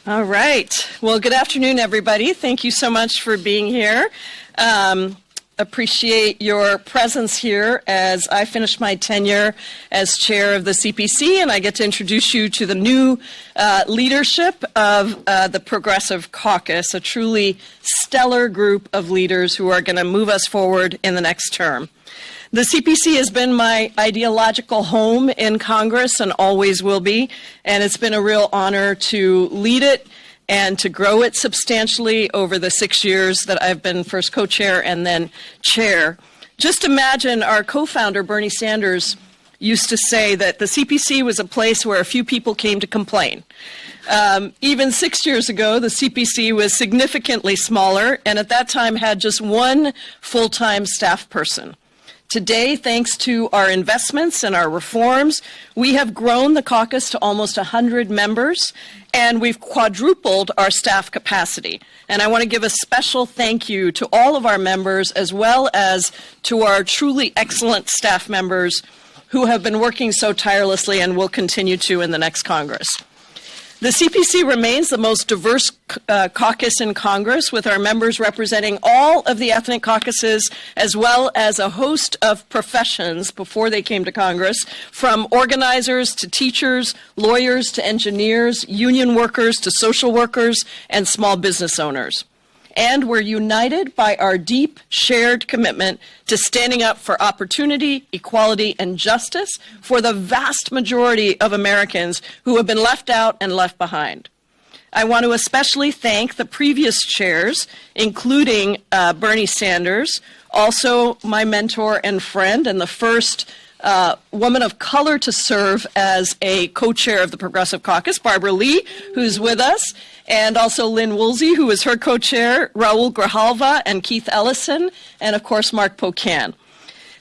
All right. Well, good afternoon, everybody. Thank you so much for being here. Appreciate your presence here as I finish my tenure as chair of the CPC, and I get to introduce you to the new leadership of the Progressive Caucus, a truly stellar group of leaders who are going to move us forward in the next term. The CPC has been my ideological home in Congress and always will be, and it's been a real honor to lead it and to grow it substantially over the 6 years that I've been first co-chair and then chair. Just imagine our co-founder, Bernie Sanders, used to say that the CPC was a place where a few people came to complain. Even 6 years ago, the CPC was significantly smaller and at that time had just one full-time staff person. Today, thanks to our investments and our reforms, we have grown the caucus to almost 100 members, and we've quadrupled our staff capacity. And I want to give a special thank you to all of our members, as well as to our truly excellent staff members who have been working so tirelessly and will continue to in the next Congress. The CPC remains the most diverse caucus in Congress, with our members representing all of the ethnic caucuses, as well as a host of professions before they came to Congress, from organizers to teachers, lawyers to engineers, union workers to social workers, and small business owners. And we're united by our deep shared commitment to standing up for opportunity, equality, and justice for the vast majority of Americans who have been left out and left behind. I want to especially thank the previous chairs, including Bernie Sanders, also my mentor and friend, and the first woman of color to serve as a co-chair of the Progressive Caucus, Barbara Lee, who's with us, and also Lynn Woolsey, who is her co-chair, Raul Grijalva and Keith Ellison, and of course Mark Pocan.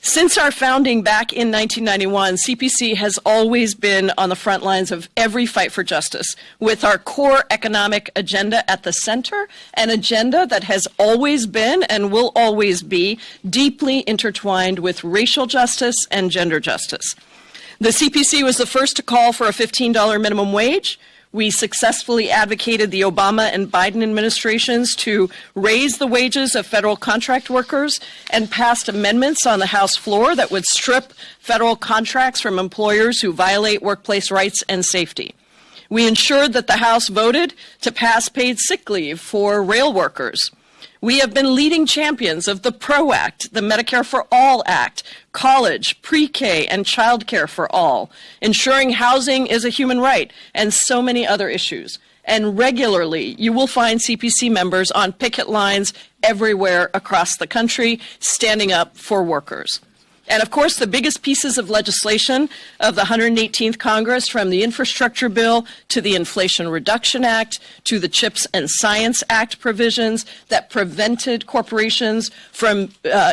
Since our founding back in 1991, CPC has always been on the front lines of every fight for justice, with our core economic agenda at the center, an agenda that has always been and will always be deeply intertwined with racial justice and gender justice. The CPC was the first to call for a $15 minimum wage. We successfully advocated the Obama and Biden administrations to raise the wages of federal contract workers and passed amendments on the House floor that would strip federal contracts from employers who violate workplace rights and safety. We ensured that the House voted to pass paid sick leave for rail workers. We have been leading champions of the PRO Act, the Medicare for All Act, college, pre-K, and child care for all, ensuring housing is a human right, and so many other issues. And regularly, you will find CPC members on picket lines everywhere across the country, standing up for workers. And of course, the biggest pieces of legislation of the 118th Congress, from the Infrastructure Bill to the Inflation Reduction Act to the CHIPS and Science Act provisions that prevented corporations from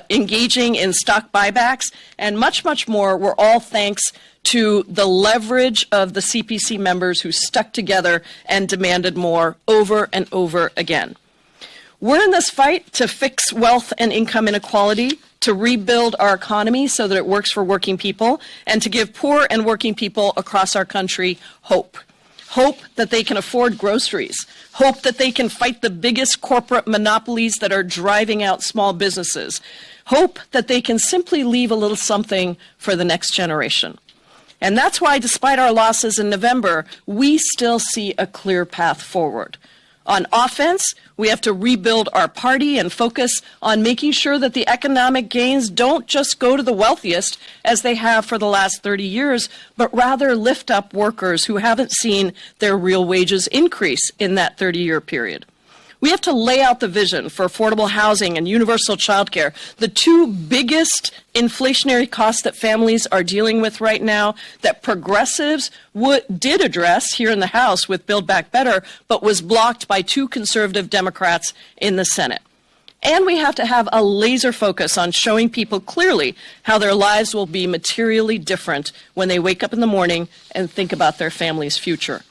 engaging in stock buybacks, and much, much more, were all thanks to the leverage of the CPC members who stuck together and demanded more over and over again. We're in this fight to fix wealth and income inequality, to rebuild our economy so that it works for working people, and to give poor and working people across our country hope. Hope that they can afford groceries. Hope that they can fight the biggest corporate monopolies that are driving out small businesses. Hope that they can simply leave a little something for the next generation. And that's why, despite our losses in November, we still see a clear path forward. On offense, we have to rebuild our party and focus on making sure that the economic gains don't just go to the wealthiest, as they have for the last 30 years, but rather lift up workers who haven't seen their real wages increase in that 30-year period. We have to lay out the vision for affordable housing and universal child care, the two biggest inflationary costs that families are dealing with right now, that progressives did address here in the House with Build Back Better, but was blocked by two conservative Democrats in the Senate. And we have to have a laser focus on showing people clearly how their lives will be materially different when they wake up in the morning and think about their family's future.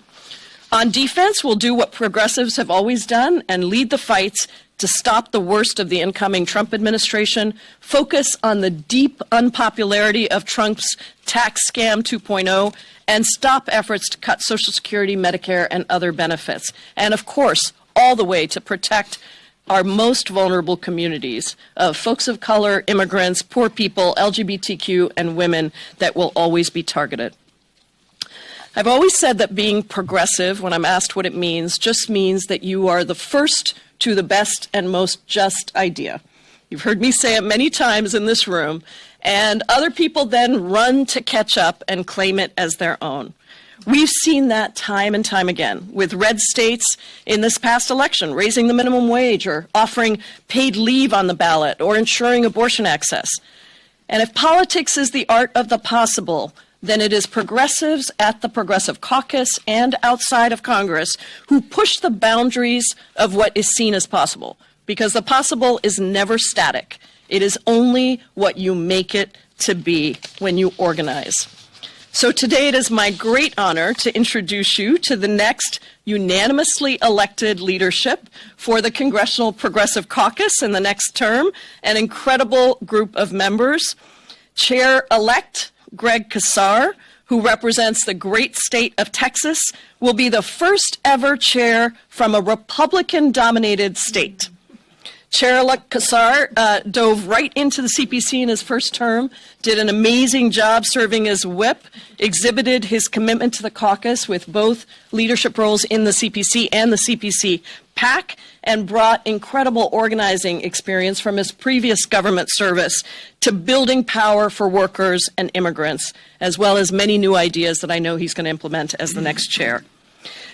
On defense, we'll do what progressives have always done and lead the fights to stop the worst of the incoming Trump administration, focus on the deep unpopularity of Trump's tax scam 2.0, and stop efforts to cut Social Security, Medicare, and other benefits. And of course, all the way to protect our most vulnerable communities of folks of color, immigrants, poor people, LGBTQ, and women that will always be targeted. I've always said that being progressive, when I'm asked what it means, just means that you are the first to the best and most just idea. You've heard me say it many times in this room, and other people then run to catch up and claim it as their own. We've seen that time and time again with red states in this past election, raising the minimum wage or offering paid leave on the ballot or ensuring abortion access. And if politics is the art of the possible, then it is progressives at the Progressive Caucus and outside of Congress who push the boundaries of what is seen as possible, because the possible is never static. It is only what you make it to be when you organize. So today it is my great honor to introduce you to the next unanimously elected leadership for the Congressional Progressive Caucus in the next term, an incredible group of members. Chair-elect Greg Casar, who represents the great state of Texas, will be the first ever chair from a Republican-dominated state. Chair-elect Casar dove right into the CPC in his first term, did an amazing job serving as whip, exhibited his commitment to the caucus with both leadership roles in the CPC and the CPC PAC, and brought incredible organizing experience from his previous government service to building power for workers and immigrants, as well as many new ideas that I know he's going to implement as the next chair.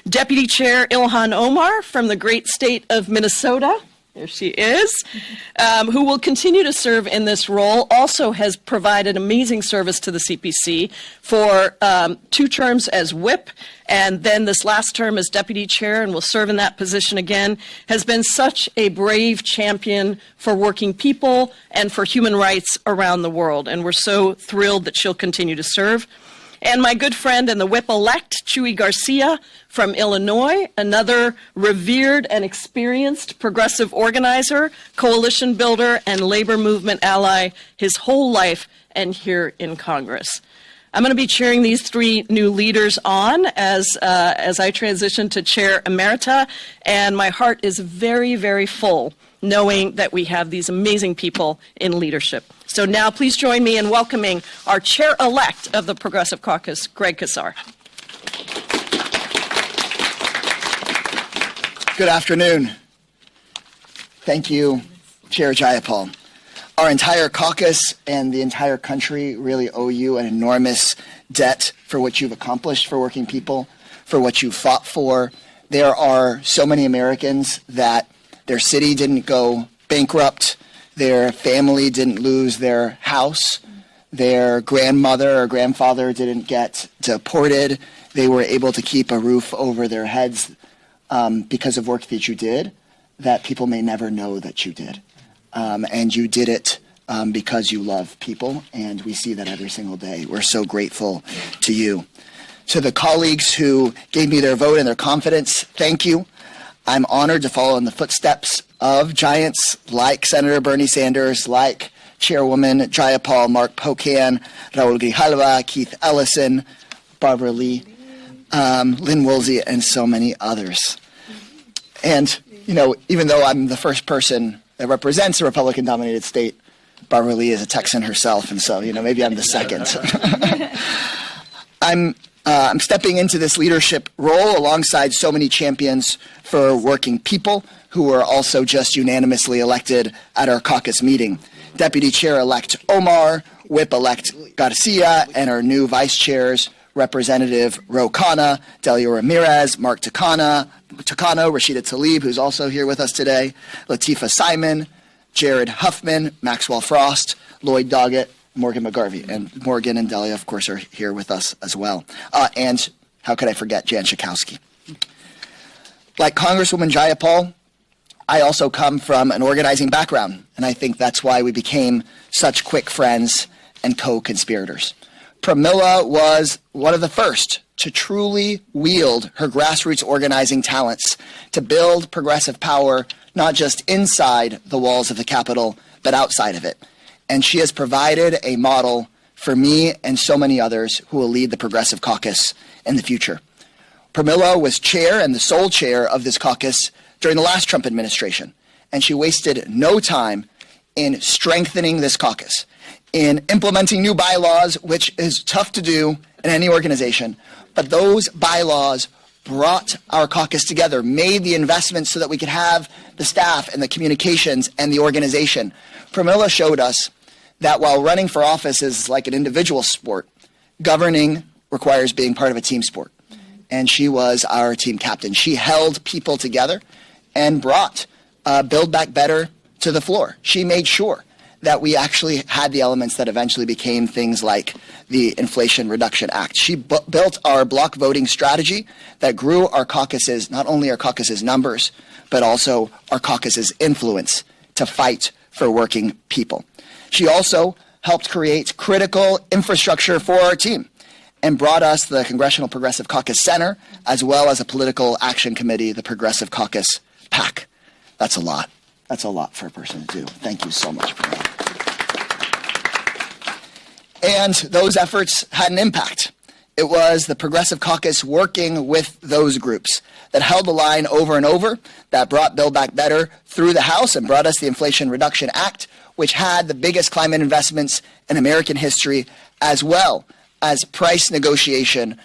Deputy Chair Ilhan Omar from the great state of Minnesota, there she is, who will continue to serve in this role, also has provided amazing service to the CPC for 2 terms as whip, and then this last term as deputy chair, and will serve in that position again, has been such a brave champion for working people and for human rights around the world. And we're so thrilled that she'll continue to serve. And my good friend and the whip-elect, Chuy Garcia from Illinois, another revered and experienced progressive organizer, coalition builder, and labor movement ally his whole life and here in Congress. I'm going to be cheering these 3 new leaders on as I transition to Chair Emerita, and my heart is very, very full knowing that we have these amazing people in leadership. So now please join me in welcoming our chair-elect of the Progressive Caucus, Greg Casar. Good afternoon. Thank you, Chair Jayapal. Our entire caucus and the entire country really owe you an enormous debt for what you've accomplished for working people, for what you fought for. There are so many Americans that their city didn't go bankrupt, their family didn't lose their house, their grandmother or grandfather didn't get deported. They were able to keep a roof over their heads because of work that you did that people may never know that you did. And you did it because you love people, and we see that every single day. We're so grateful to you. To the colleagues who gave me their vote and their confidence, thank you. I'm honored to follow in the footsteps of giants like Senator Bernie Sanders, like Chairwoman Jayapal, Mark Pocan, Raul Grijalva, Keith Ellison, Barbara Lee, Lynn Woolsey, and so many others. And, you know, even though I'm the first person that represents a Republican-dominated state, Barbara Lee is a Texan herself, and so, you know, maybe I'm the second. I'm stepping into this leadership role alongside so many champions for working people who were also just unanimously elected at our caucus meeting. Deputy Chair-elect Omar, Whip-elect Garcia, and our new vice chairs, Representative Ro Khanna, Delia Ramirez, Mark Takano, Rashida Tlaib, who's also here with us today, Latifah Simon, Jared Huffman, Maxwell Frost, Lloyd Doggett, Morgan McGarvey. And Morgan and Delia, of course, are here with us as well. And how could I forget Jan Schakowsky? Like Congresswoman Jayapal, I also come from an organizing background, and I think that's why we became such quick friends and co-conspirators. Pramila was one of the first to truly wield her grassroots organizing talents to build progressive power, not just inside the walls of the Capitol, but outside of it. And she has provided a model for me and so many others who will lead the Progressive Caucus in the future. Pramila was chair and the sole chair of this caucus during the last Trump administration, and she wasted no time in strengthening this caucus, in implementing new bylaws, which is tough to do in any organization, but those bylaws brought our caucus together, made the investments so that we could have the staff and the communications and the organization. Pramila showed us that while running for office is like an individual sport, governing requires being part of a team sport. And she was our team captain. She held people together and brought Build Back Better to the floor. She made sure that we actually had the elements that eventually became things like the Inflation Reduction Act. She built our block voting strategy that grew our caucuses, not only our caucuses numbers, but also our caucuses influence to fight for working people. She also helped create critical infrastructure for our team and brought us the Congressional Progressive Caucus Center, as well as a political action committee, the Progressive Caucus PAC. That's a lot. That's a lot for a person to do. Thank you so much, Pramila. And those efforts had an impact. It was the Progressive Caucus working with those groups that held the line over and over, that brought Build Back Better through the House and brought us the Inflation Reduction Act, which had the biggest climate investments in American history, as well as price negotiation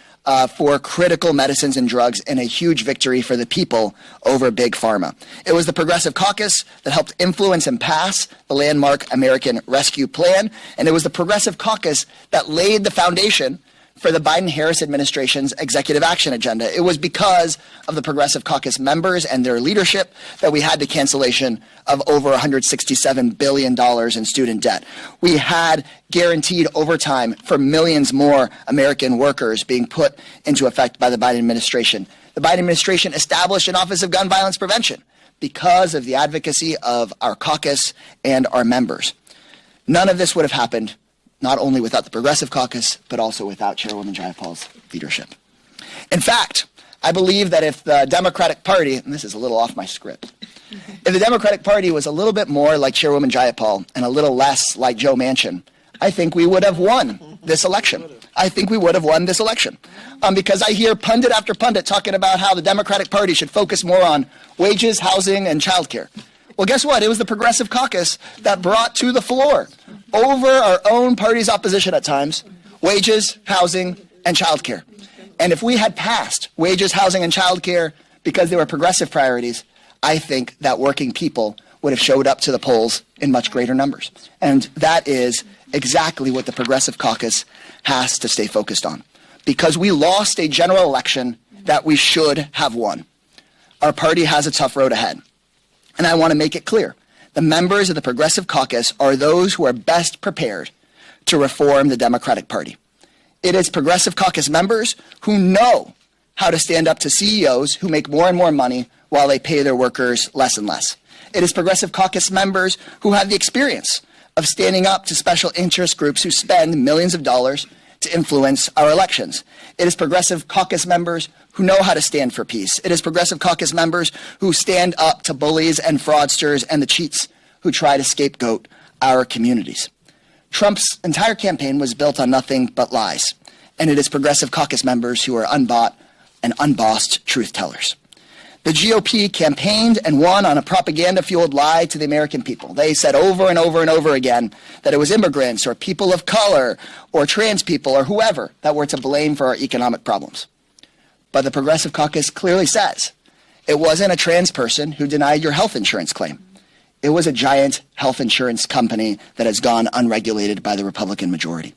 for critical medicines and drugs, and a huge victory for the people over Big Pharma. It was the Progressive Caucus that helped influence and pass the landmark American Rescue Plan, and it was the Progressive Caucus that laid the foundation for the Biden-Harris administration's executive action agenda. It was because of the Progressive Caucus members and their leadership that we had the cancellation of over $167 billion in student debt. We had guaranteed overtime for millions more American workers being put into effect by the Biden administration. The Biden administration established an Office of Gun Violence Prevention because of the advocacy of our caucus and our members. None of this would have happened not only without the Progressive Caucus, but also without Chairwoman Jayapal's leadership. In fact, I believe that if the Democratic Party, and this is a little off my script, if the Democratic Party was a little bit more like Chairwoman Jayapal and a little less like Joe Manchin, I think we would have won this election. I think we would have won this election. Because I hear pundit after pundit talking about how the Democratic Party should focus more on wages, housing, and childcare. Well, guess what? It was the Progressive Caucus that brought to the floor, over our own party's opposition at times, wages, housing, and childcare. And if we had passed wages, housing, and childcare because they were progressive priorities, I think that working people would have showed up to the polls in much greater numbers. And that is exactly what the Progressive Caucus has to stay focused on. Because we lost a general election that we should have won. Our party has a tough road ahead. And I want to make it clear. The members of the Progressive Caucus are those who are best prepared to reform the Democratic Party. It is Progressive Caucus members who know how to stand up to CEOs who make more and more money while they pay their workers less and less. It is Progressive Caucus members who have the experience of standing up to special interest groups who spend millions of dollars to influence our elections. It is Progressive Caucus members who know how to stand for peace. It is Progressive Caucus members who stand up to bullies and fraudsters and the cheats who try to scapegoat our communities. Trump's entire campaign was built on nothing but lies, and it is Progressive Caucus members who are unbought and unbossed truth tellers. The GOP campaigned and won on a propaganda-fueled lie to the American people. They said over and over and over again that it was immigrants or people of color or trans people or whoever that were to blame for our economic problems. But the Progressive Caucus clearly says it wasn't a trans person who denied your health insurance claim. It was a giant health insurance company that has gone unregulated by the Republican majority.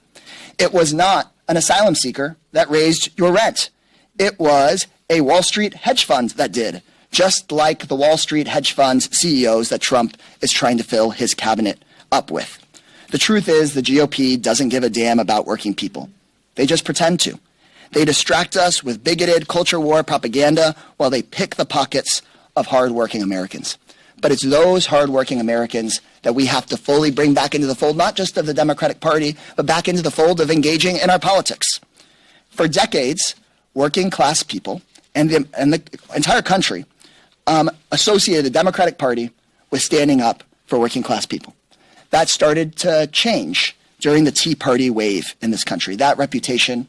It was not an asylum seeker that raised your rent. It was a Wall Street hedge fund that did, just like the Wall Street hedge funds CEOs that Trump is trying to fill his cabinet up with. The truth is the GOP doesn't give a damn about working people. They just pretend to. They distract us with bigoted culture war propaganda while they pick the pockets of hardworking Americans. But it's those hardworking Americans that we have to fully bring back into the fold, not just of the Democratic Party, but back into the fold of engaging in our politics. For decades, working class people and the entire country associated the Democratic Party with standing up for working class people. That started to change during the Tea Party wave in this country. That reputation,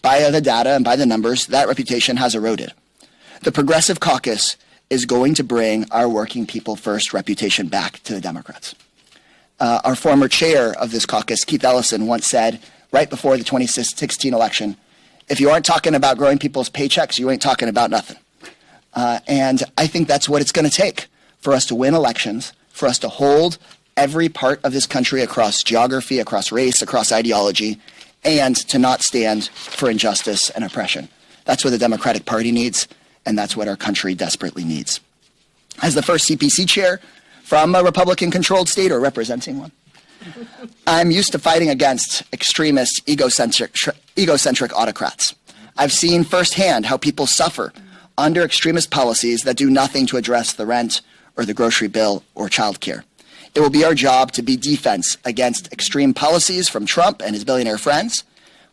by the data and by the numbers, that reputation has eroded. The Progressive Caucus is going to bring our working people first reputation back to the Democrats. Our former chair of this caucus, Keith Ellison, once said right before the 2016 election, if you aren't talking about growing people's paychecks, you ain't talking about nothing. And I think that's what it's going to take for us to win elections, for us to hold every part of this country across geography, across race, across ideology, and to not stand for injustice and oppression. That's what the Democratic Party needs, and that's what our country desperately needs. As the first CPC chair from a Republican-controlled state or representing one, I'm used to fighting against extremist, egocentric autocrats. I've seen firsthand how people suffer under extremist policies that do nothing to address the rent or the grocery bill or childcare. It will be our job to be defense against extreme policies from Trump and his billionaire friends,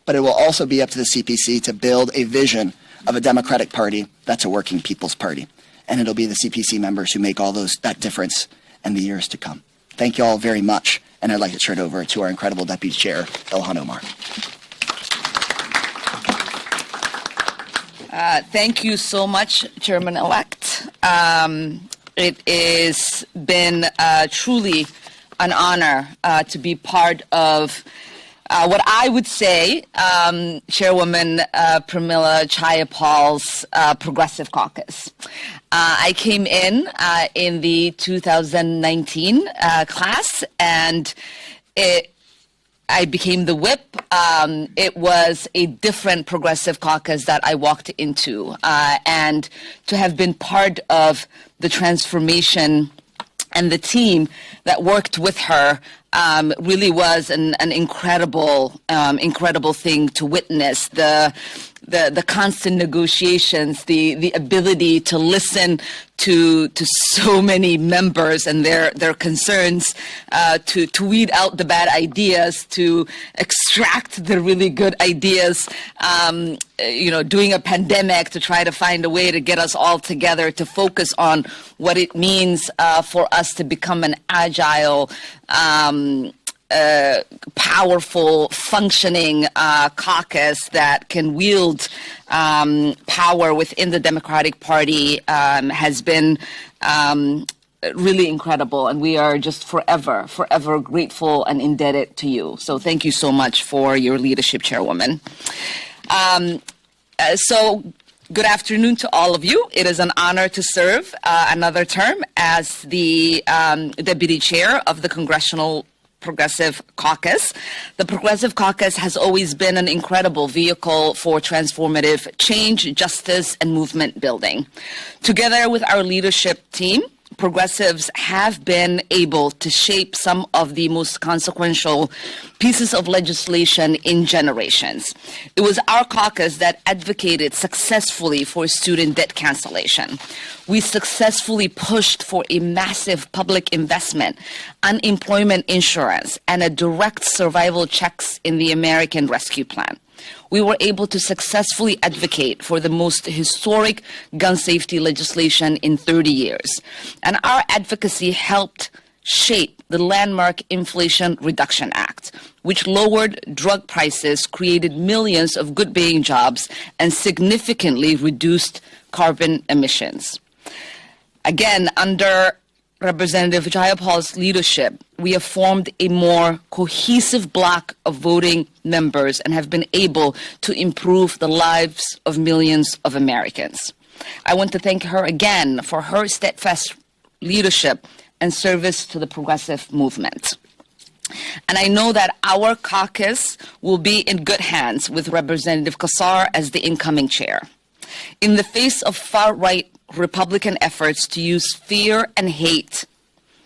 but it will also be up to the CPC to build a vision of a Democratic Party that's a working people's party. And it'll be the CPC members who make all that difference in the years to come. Thank you all very much, and I'd like to turn it over to our incredible Deputy Chair, Ilhan Omar. Thank you so much, Chairman-elect. It has been truly an honor to be part of what I would say Chairwoman Pramila Jayapal's Progressive Caucus. I came in the 2019 class, and I became the whip. It was a different Progressive Caucus that I walked into, and to have been part of the transformation and the team that worked with her really was an incredible thing to witness. The constant negotiations, the ability to listen to so many members and their concerns, to weed out the bad ideas, to extract the really good ideas, during a pandemic, to try to find a way to get us all together, to focus on what it means for us to become an agile, powerful, functioning caucus that can wield power within the Democratic Party has been really incredible, and we are just forever grateful and indebted to you. So thank you so much for your leadership, Chairwoman. So good afternoon to all of you. It is an honor to serve another term as the Deputy Chair of the Congressional Progressive Caucus. The Progressive Caucus has always been an incredible vehicle for transformative change, justice, and movement building. Together with our leadership team, progressives have been able to shape some of the most consequential pieces of legislation in generations. It was our caucus that advocated successfully for student debt cancellation. We successfully pushed for a massive public investment, unemployment insurance, and a direct survival checks in the American Rescue Plan. We were able to successfully advocate for the most historic gun safety legislation in 30 years. And our advocacy helped shape the landmark Inflation Reduction Act, which lowered drug prices, created millions of good-paying jobs, and significantly reduced carbon emissions. Again, under Representative Jayapal's leadership, we have formed a more cohesive bloc of voting members and have been able to improve the lives of millions of Americans. I want to thank her again for her steadfast leadership and service to the progressive movement. And I know that our caucus will be in good hands with Representative Casar as the incoming chair. In the face of far-right Republican efforts to use fear and hate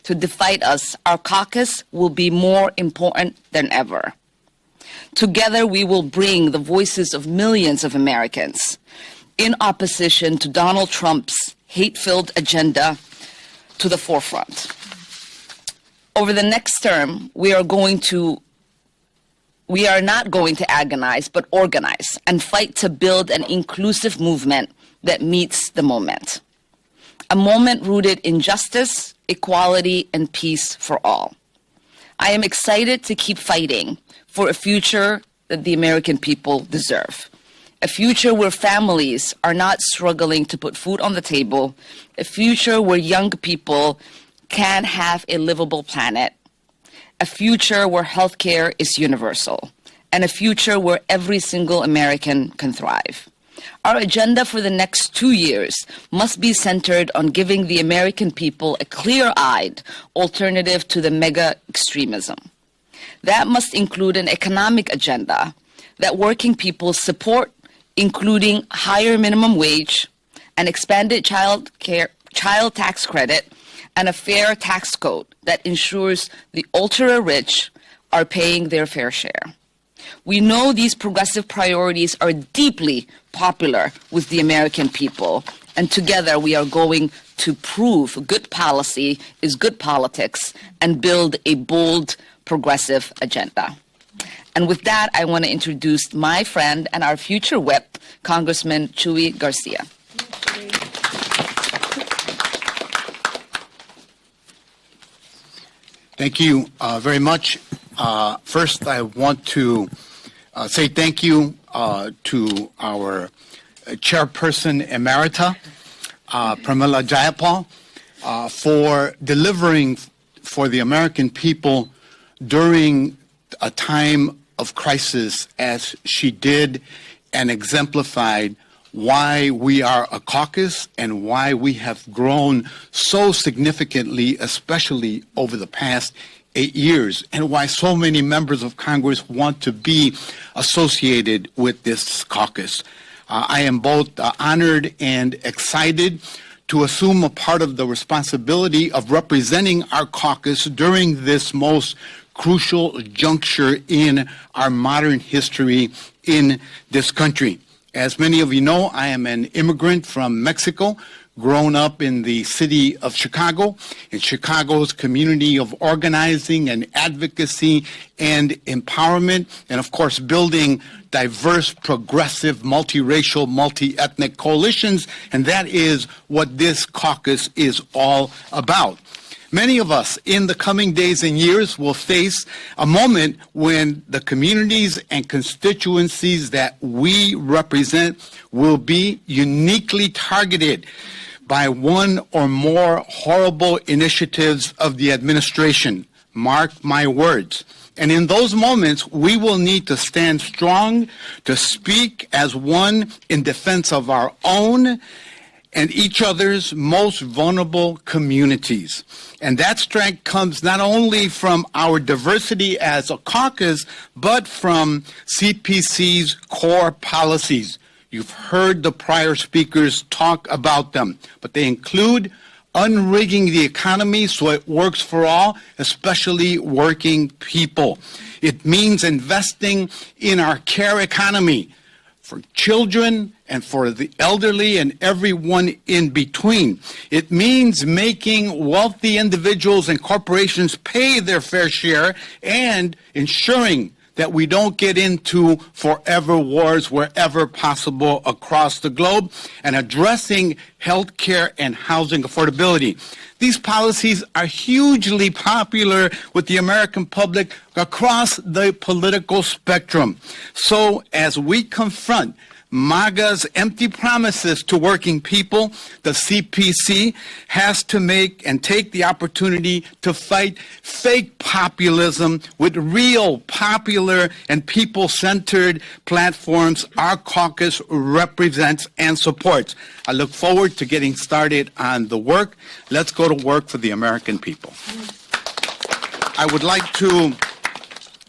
to divide us, our caucus will be more important than ever. Together, we will bring the voices of millions of Americans in opposition to Donald Trump's hate-filled agenda to the forefront. Over the next term, we are going to We are not going to agonize, but organize and fight to build an inclusive movement that meets the moment. A moment rooted in justice, equality, and peace for all. I am excited to keep fighting for a future that the American people deserve. A future where families are not struggling to put food on the table. A future where young people can have a livable planet. A future where healthcare is universal. And a future where every single American can thrive. Our agenda for the next 2 years must be centered on giving the American people a clear-eyed alternative to the mega extremism. That must include an economic agenda that working people support, including higher minimum wage, an expanded child tax credit, and a fair tax code that ensures the ultra-rich are paying their fair share. We know these progressive priorities are deeply popular with the American people, and together we are going to prove good policy is good politics and build a bold, progressive agenda. And with that, I want to introduce my friend and our future whip, Congressman Chuy Garcia. Thank you very much. First, I want to say thank you to our chairperson emerita, Pramila Jayapal, for delivering for the American people during a time of crisis as she did and exemplified why we are a caucus and why we have grown so significantly, especially over the past 8 years, and why so many members of Congress want to be associated with this caucus. I am both honored and excited to assume a part of the responsibility of representing our caucus during this most crucial juncture in our modern history in this country. As many of you know, I am an immigrant from Mexico, grown up in the city of Chicago, in Chicago's community of organizing and advocacy and empowerment, and of course building diverse, progressive, multiracial, multi-ethnic coalitions, and that is what this caucus is all about. Many of us in the coming days and years will face a moment when the communities and constituencies that we represent will be uniquely targeted by one or more horrible initiatives of the administration. Mark my words. And in those moments, we will need to stand strong, to speak as one in defense of our own and each other's most vulnerable communities. And that strength comes not only from our diversity as a caucus, but from CPC's core policies. You've heard the prior speakers talk about them, but they include unrigging the economy so it works for all, especially working people. It means investing in our care economy for children and for the elderly and everyone in between. It means making wealthy individuals and corporations pay their fair share and ensuring that we don't get into forever wars wherever possible across the globe, and addressing health care and housing affordability. These policies are hugely popular with the American public across the political spectrum. So as we confront MAGA's empty promises to working people, the CPC has to make and take the opportunity to fight fake populism with real popular and people-centered platforms our caucus represents and supports. I look forward to getting started on the work. Let's go to work for the American people. I would like to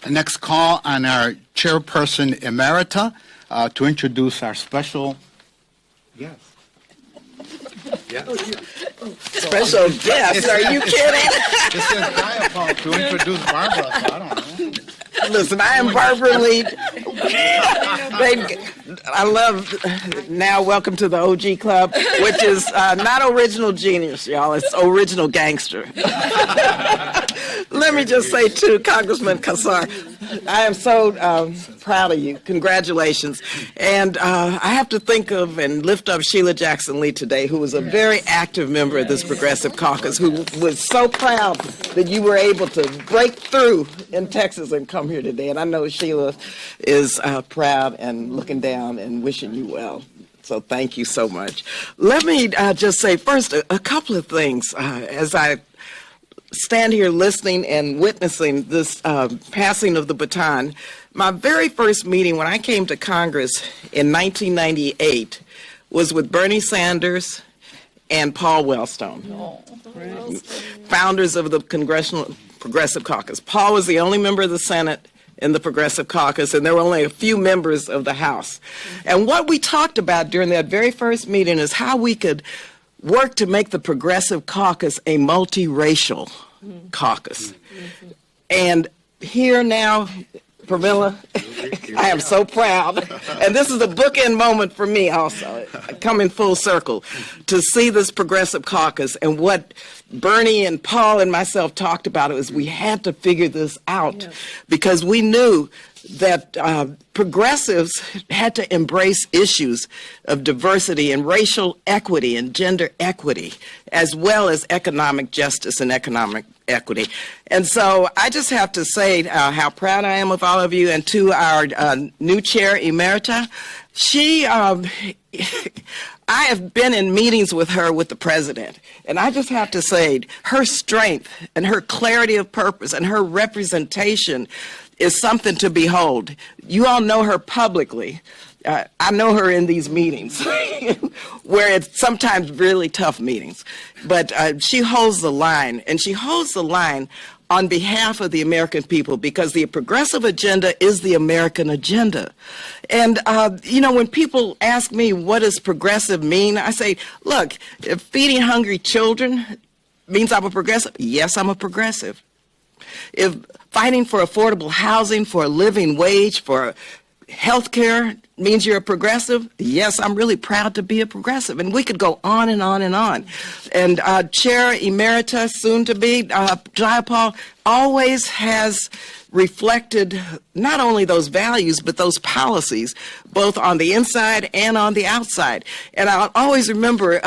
next call on our chairperson emerita, to introduce our special guest. Yes. Special guest? Are you kidding? This is Jayapal to introduce Barbara, so I don't know. Listen, I am Barbara Lee. I love, now welcome to the OG Club, which is not original genius, y'all. It's original gangster. Let me just say to Congressman Casar, I am so proud of you. Congratulations. And I have to think of and lift up Sheila Jackson Lee today, who was a very active member of this Progressive Caucus, who was so proud that you were able to break through in Texas and come here today. And I know Sheila is proud and looking down and wishing you well. So thank you so much. Let me just say first a couple of things as I stand here listening and witnessing this passing of the baton. My very first meeting when I came to Congress in 1998 was with Bernie Sanders and Paul Wellstone, founders of the Congressional Progressive Caucus. Paul was the only member of the Senate in the Progressive Caucus, and there were only a few members of the House. And what we talked about during that very first meeting is how we could work to make the Progressive Caucus a multiracial caucus. And here now, Pramila, I am so proud. And this is a bookend moment for me also, coming full circle, to see this Progressive Caucus. And what Bernie and Paul and myself talked about was we had to figure this out because we knew that progressives had to embrace issues of diversity and racial equity and gender equity, as well as economic justice and economic equity. And so I just have to say how proud I am of all of you, and to our new chair, Emerita. I have been in meetings with her, with the president, and I just have to say her strength and her clarity of purpose and her representation is something to behold. You all know her publicly. I know her in these meetings where it's sometimes really tough meetings, but she holds the line, and she holds the line on behalf of the American people, because the progressive agenda is the American agenda. And, you know, when people ask me, what does progressive mean? I say, look, if feeding hungry children means I'm a progressive, yes, I'm a progressive. If fighting for affordable housing, for a living wage, for health care means you're a progressive, yes, I'm really proud to be a progressive. And we could go on and on and on. And Chair Emerita, soon to be, Jayapal, always has reflected not only those values, but those policies, both on the inside and on the outside. And I'll always remember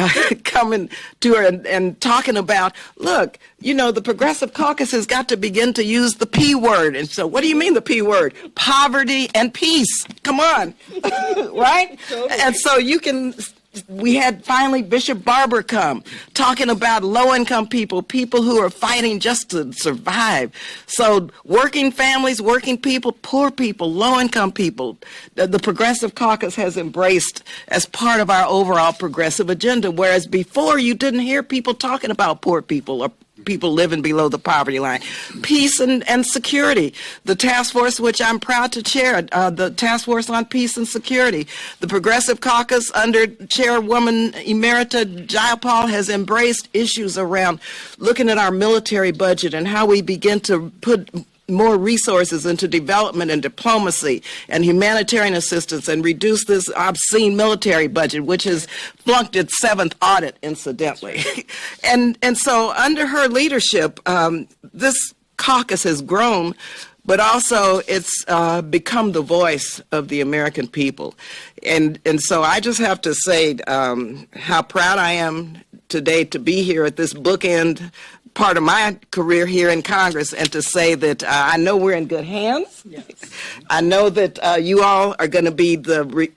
coming to her and talking about, look, you know, the Progressive Caucus has got to begin to use the P word. And so what do you mean the P word? Poverty and peace. Come on. Right? And so we had finally Bishop Barber come talking about low-income people, people who are fighting just to survive. So working families, working people, poor people, low-income people, the Progressive Caucus has embraced as part of our overall progressive agenda, whereas before you didn't hear people talking about poor people or people living below the poverty line. Peace and security. The task force, which I'm proud to chair, the Task Force on Peace and Security. The Progressive Caucus under Chairwoman Emerita Jayapal has embraced issues around looking at our military budget and how we begin to put more resources into development and diplomacy and humanitarian assistance and reduce this obscene military budget, which has flunked its 7th audit, incidentally. and so under her leadership, this caucus has grown, but also it's become the voice of the American people. And so I just have to say how proud I am today to be here at this bookend part of my career here in Congress, and to say that I know we're in good hands. Yes. I know that you all are going to be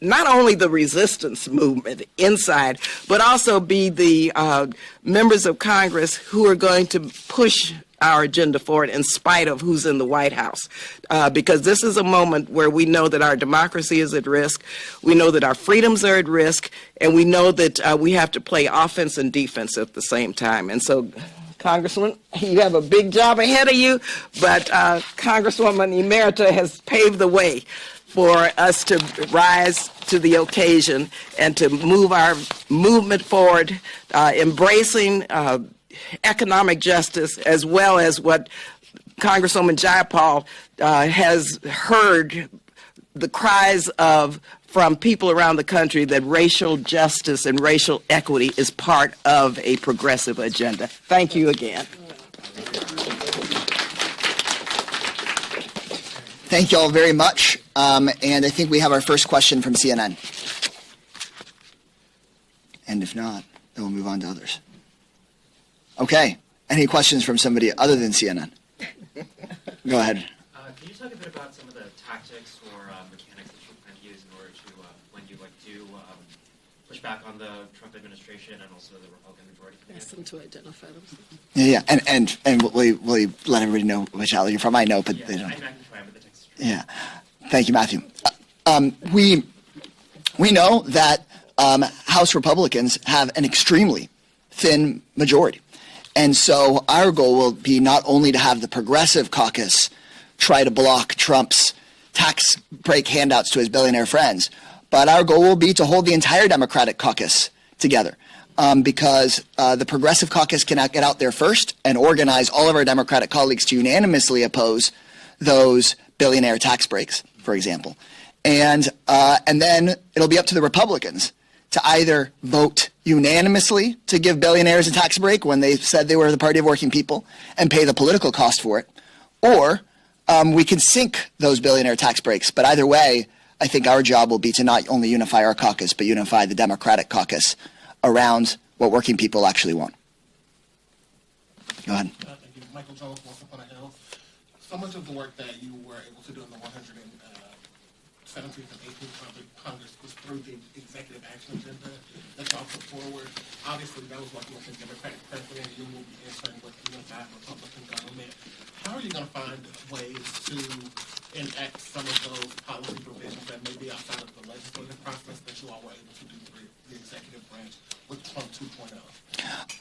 not only the resistance movement inside, but also be the members of Congress who are going to push our agenda forward in spite of who's in the White House. Because this is a moment where we know that our democracy is at risk, we know that our freedoms are at risk, and we know that we have to play offense and defense at the same time. And so, Congressman, you have a big job ahead of you, but Congresswoman Emerita has paved the way for us to rise to the occasion and to move our movement forward, embracing economic justice, as well as what Congresswoman Jayapal has heard the cries of from people around the country, that racial justice and racial equity is part of a progressive agenda. Thank you again. Thank you all very much. And I think we have our first question from CNN. And if not, then we'll move on to others. Okay. Any questions from somebody other than CNN? Go ahead. Can you talk a bit about some of the tactics or mechanics that you plan to use in order to, when you do push back on the Trump administration and also the Republican majority? Ask them to identify themselves. Yeah, and will you let everybody know which alley you're from? I know, but Yeah, they don't. I'm Matthew Chuy, I'm with the Texas. Yeah. Thank you, Matthew. We know that House Republicans have an extremely thin majority. And so our goal will be not only to have the Progressive Caucus try to block Trump's tax break handouts to his billionaire friends, but our goal will be to hold the entire Democratic caucus together. Because the Progressive Caucus cannot get out there first and organize all of our Democratic colleagues to unanimously oppose those billionaire tax breaks, for example. And then it'll be up to the Republicans to either vote unanimously to give billionaires a tax break when they said they were the party of working people and pay the political cost for it, or we can sink those billionaire tax breaks. But either way, I think our job will be to not only unify our caucus, but unify the Democratic caucus around what working people actually want. Go ahead. Thank you. Michael Jones, Once Upon a Hill. So much of the work that you were able to do in the 117th and 18th Congress was through the executive action agenda that y'all put forward. Obviously, that was working with the Democratic president, and you will be answering with the unified Republican government. How are you going to find ways to enact some of those policy provisions that may be outside of the legislative process that you all were able to do through the executive branch with Trump 2.0?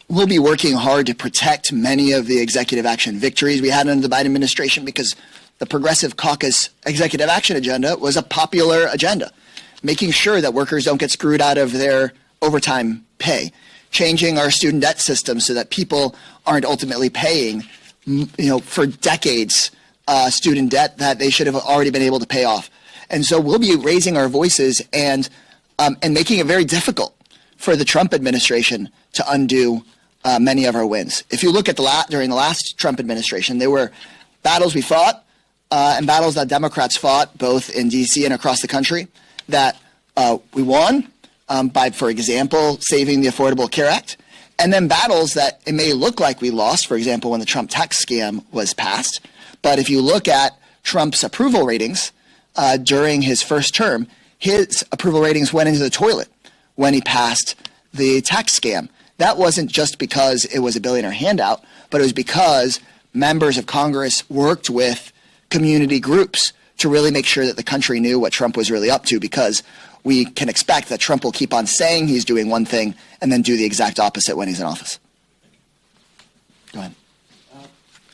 We'll be working hard to protect many of the executive action victories we had under the Biden administration because the Progressive Caucus executive action agenda was a popular agenda, making sure that workers don't get screwed out of their overtime pay, changing our student debt system so that people aren't ultimately paying, for decades, student debt that they should have already been able to pay off. And so we'll be raising our voices and making it very difficult for the Trump administration to undo many of our wins. If you look at during the last Trump administration, there were battles we fought and battles that Democrats fought both in D.C. and across the country that we won by, for example, saving the Affordable Care Act, and then battles that it may look like we lost, for example, when the Trump tax scam was passed. But if you look at Trump's approval ratings during his first term, his approval ratings went into the toilet when he passed the tax scam. That wasn't just because it was a billionaire handout, but it was because members of Congress worked with community groups to really make sure that the country knew what Trump was really up to, because we can expect that Trump will keep on saying he's doing one thing and then do the exact opposite when he's in office. Go ahead.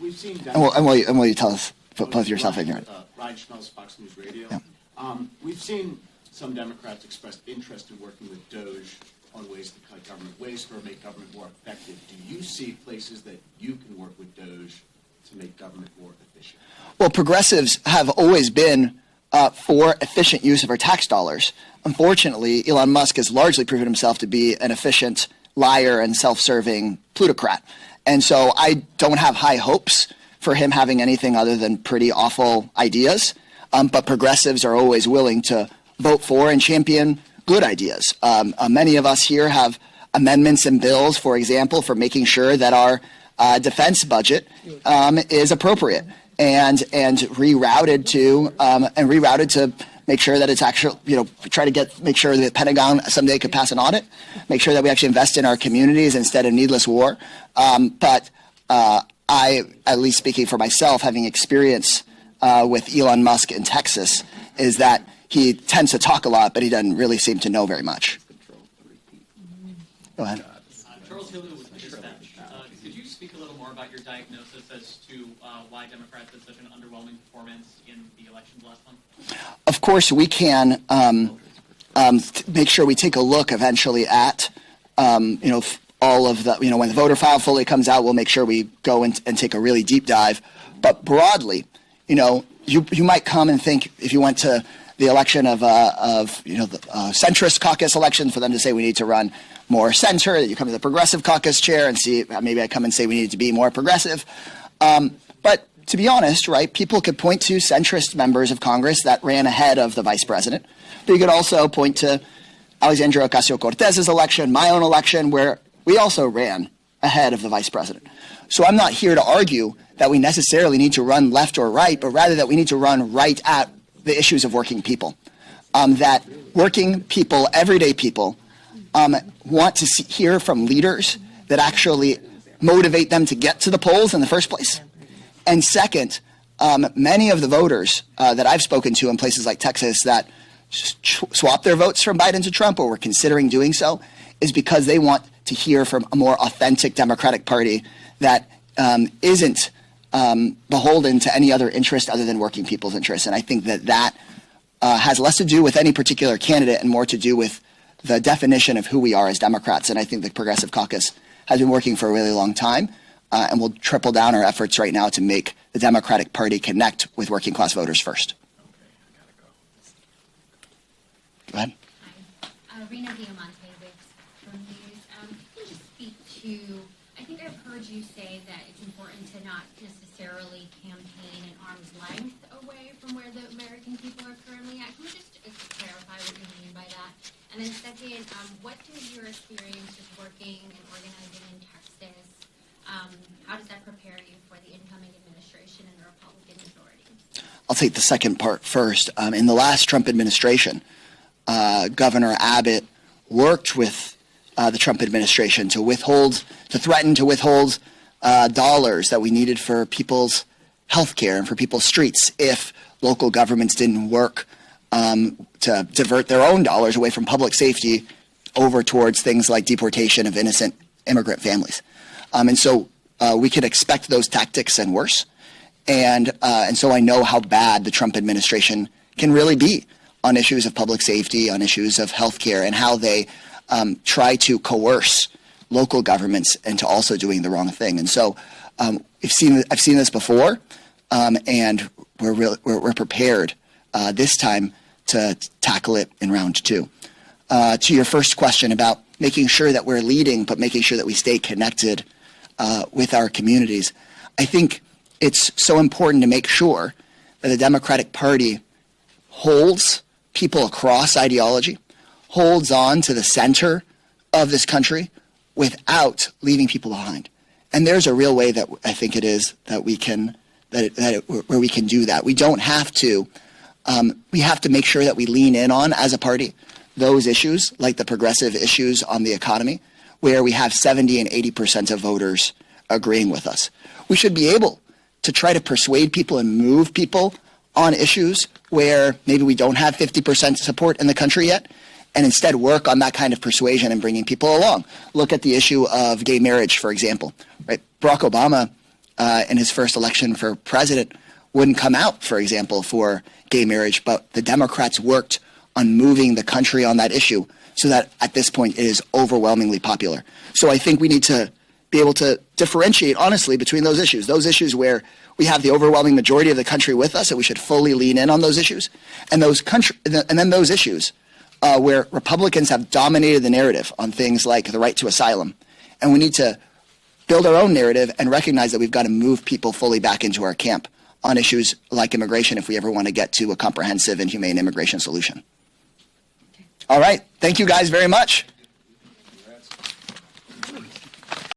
We've seen And will you tell us, put yourself ignorant. Ryan Schmelz, Fox News Radio. Yeah. We've seen some Democrats express interest in working with DOJ on ways to cut government waste or make government more effective. Do you see places that you can work with DOJ to make government more efficient? Well, progressives have always been for efficient use of our tax dollars. Unfortunately, Elon Musk has largely proven himself to be an efficient liar and self-serving plutocrat. And so I don't have high hopes for him having anything other than pretty awful ideas. But progressives are always willing to vote for and champion good ideas. Many of us here have amendments and bills, for example, for making sure that our defense budget is appropriate and rerouted to make sure that it's actually, make sure that the Pentagon someday could pass an audit, make sure that we actually invest in our communities instead of needless war. But I, at least speaking for myself, having experience with Elon Musk in Texas, is that he tends to talk a lot, but he doesn't really seem to know very much. Go ahead. Charles Hillier with the Dispatch. Could you speak a little more about your diagnosis as to why Democrats had such an underwhelming performance in the elections last month? Of course, we can make sure we take a look eventually at, all of the, when the voter file fully comes out, we'll make sure we go and take a really deep dive. But broadly, you might come and think, if you went to the election of the centrist caucus election, for them to say we need to run more center, that you come to the progressive caucus chair and see, maybe I come and say we need to be more progressive. But to be honest, right, people could point to centrist members of Congress that ran ahead of the vice president. But you could also point to Alexandria Ocasio-Cortez's election, my own election, where we also ran ahead of the vice president. So I'm not here to argue that we necessarily need to run left or right, but rather that we need to run right at the issues of working people. That working people, everyday people, want to hear from leaders that actually motivate them to get to the polls in the first place. And second, many of the voters that I've spoken to in places like Texas that swap their votes from Biden to Trump or were considering doing so is because they want to hear from a more authentic Democratic Party that isn't beholden to any other interest other than working people's interests. And I think that has less to do with any particular candidate and more to do with the definition of who we are as Democrats. And I think the Progressive Caucus has been working for a really long time, and we'll triple down our efforts right now to make the Democratic Party connect with working class voters first. Go ahead. Hi. Rena Diamante with From News. Can you just speak to, I think I've heard you say that it's important to not necessarily campaign an arm's length away from where the American people are currently at. Can you just clarify what you mean by that? And then second, what does your experience with working and organizing in Texas, how does that prepare you for the incoming administration and the Republican majority? I'll take the second part first. In the last Trump administration, Governor Abbott worked with the Trump administration to threaten to withhold dollars that we needed for people's health care and for people's streets if local governments didn't work to divert their own dollars away from public safety over towards things like deportation of innocent immigrant families. And so we could expect those tactics and worse. And so I know how bad the Trump administration can really be on issues of public safety, on issues of health care, and how they try to coerce local governments into also doing the wrong thing. And so I've seen this before, and we're prepared this time to tackle it in round two. To your first question about making sure that we're leading, but making sure that we stay connected with our communities, I think it's so important to make sure that the Democratic Party holds people across ideology, holds on to the center of this country without leaving people behind. And there's a real way that I think it is that we can where we can do that. We don't have to. We have to make sure that we lean in on, as a party, those issues like the progressive issues on the economy, where we have 70 and 80% of voters agreeing with us. We should be able to try to persuade people and move people on issues where maybe we don't have 50% support in the country yet, and instead work on that kind of persuasion and bringing people along. Look at the issue of gay marriage, for example. Right? Barack Obama, in his first election for president, wouldn't come out, for example, for gay marriage, but the Democrats worked on moving the country on that issue so that at this point it is overwhelmingly popular. So I think we need to be able to differentiate honestly between those issues where we have the overwhelming majority of the country with us, and we should fully lean in on those issues, and then those issues where Republicans have dominated the narrative on things like the right to asylum, and we need to build our own narrative and recognize that we've got to move people fully back into our camp on issues like immigration if we ever want to get to a comprehensive and humane immigration solution. All right. Thank you guys very much.